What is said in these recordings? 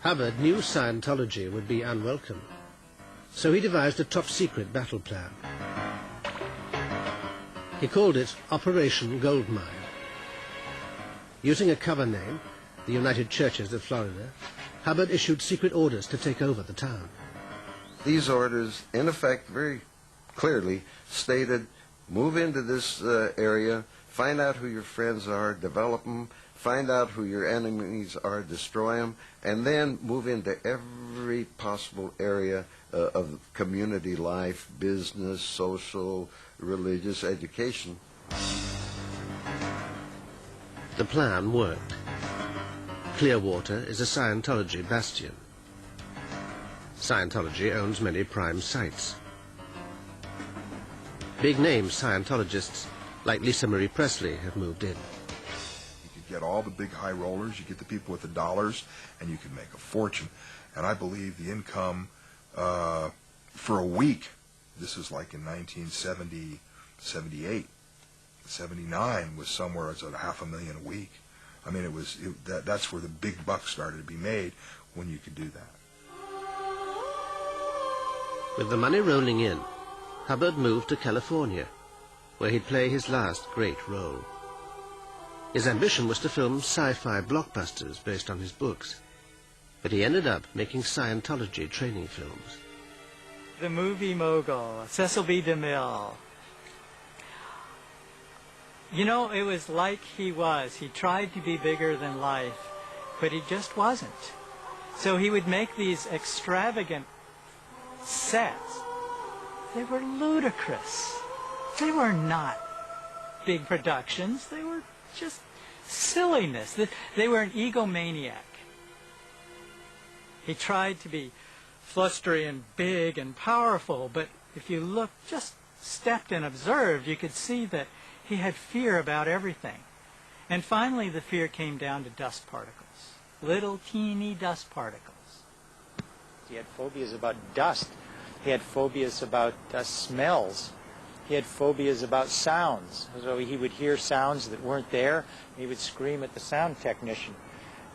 Hubbard knew Scientology would be unwelcome, so he devised a top-secret battle plan. He called it Operation Goldmine. Using a cover name, the United Churches of Florida, Hubbard issued secret orders to take over the town. These orders, in effect, very clearly stated, move into this area, find out who your friends are, develop them, find out who your enemies are, destroy them, and then move into every possible area of community life, business, social, religious, education. The plan worked. Clearwater is a Scientology bastion. Scientology owns many prime sites. Big-name Scientologists like Lisa Marie Presley have moved in. You could get all the big high rollers, you get the people with the dollars, and you could make a fortune. And I believe the income for a week, this is like in 1970, 78, 79, was somewhere at $500,000 a week. I mean, that's where the big bucks started to be made, when you could do that. With the money rolling in, Hubbard moved to California, where he'd play his last great role. His ambition was to film sci-fi blockbusters based on his books, but he ended up making Scientology training films. The movie mogul, Cecil B. DeMille. You know, it was like he was. He tried to be bigger than life, but he just wasn't. So he would make these extravagant sets. They were ludicrous. They were not big productions. They were just silliness. They were an egomaniac. He tried to be flustery and big and powerful, but if you looked, just stepped and observed, you could see that he had fear about everything. And finally the fear came down to dust particles. Little teeny dust particles. He had phobias about dust. He had phobias about smells. He had phobias about sounds. So he would hear sounds that weren't there. He would scream at the sound technician.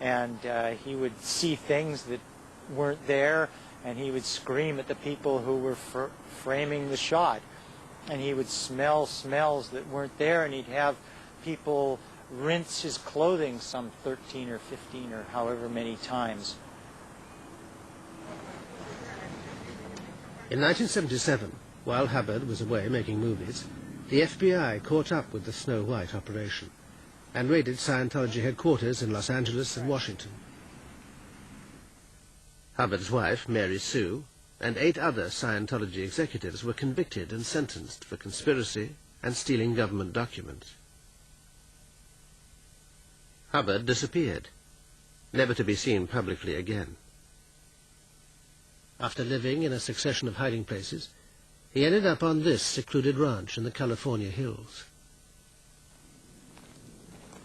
And he would see things that weren't there, and he would scream at the people who were framing the shot. And he would smell smells that weren't there, and he'd have people rinse his clothing some 13 or 15 or however many times. In 1977, while Hubbard was away making movies, the FBI caught up with the Snow White operation and raided Scientology headquarters in Los Angeles and Washington. Hubbard's wife, Mary Sue, and 8 other Scientology executives were convicted and sentenced for conspiracy and stealing government documents. Hubbard disappeared, never to be seen publicly again. After living in a succession of hiding places, he ended up on this secluded ranch in the California hills.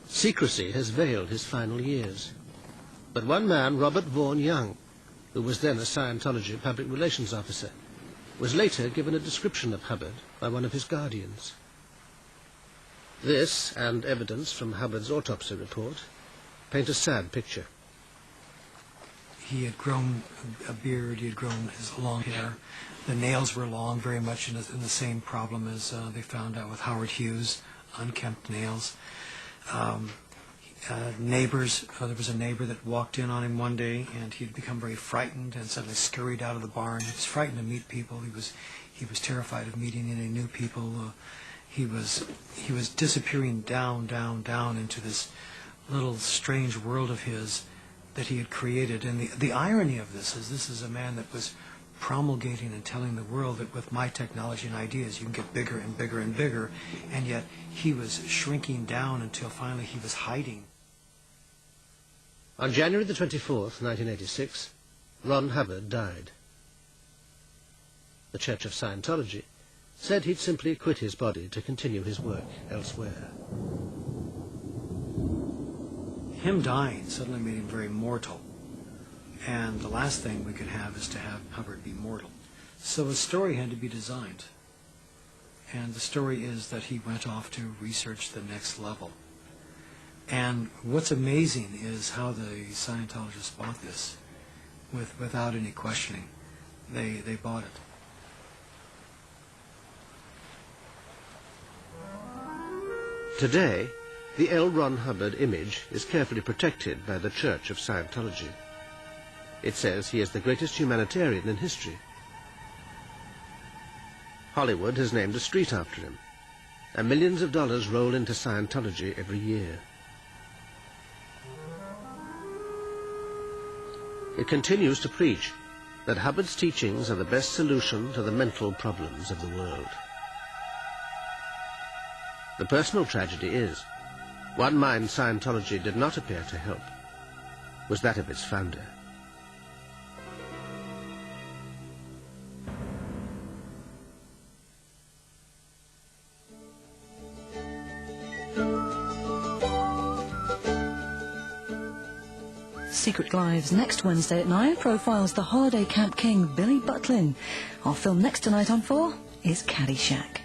Secrecy has veiled his final years, but one man, Robert Vaughan Young, who was then a Scientology public relations officer, was later given a description of Hubbard by one of his guardians. This, and evidence from Hubbard's autopsy report, paint a sad picture. He had grown a beard, he had grown his long hair. The nails were long, very much in the same problem as they found out with Howard Hughes, unkempt nails. Neighbors, there was a neighbor that walked in on him one day, and he'd become very frightened and suddenly scurried out of the barn. He was frightened to meet people. He was terrified of meeting any new people. He was disappearing down into this little strange world of his that he had created. And the irony of this is a man that was promulgating and telling the world that with my technology and ideas you can get bigger and bigger and bigger, and yet he was shrinking down until finally he was hiding. On January the 24th, 1986, Ron Hubbard died. The Church of Scientology said he'd simply quit his body to continue his work elsewhere. Him dying suddenly made him very mortal, and the last thing we could have is to have Hubbard be mortal. So a story had to be designed, and the story is that he went off to research the next level. And what's amazing is how the Scientologists bought this. without any questioning. They bought it. Today, the L. Ron Hubbard image is carefully protected by the Church of Scientology. It says he is the greatest humanitarian in history. Hollywood has named a street after him, and millions of dollars roll into Scientology every year. It continues to preach that Hubbard's teachings are the best solution to the mental problems of the world. The personal tragedy is, one mind Scientology did not appear to help was that of its founder. Secret Lives next Wednesday at 9 profiles the holiday camp king Billy Butlin. Our film next tonight on 4 is Caddyshack.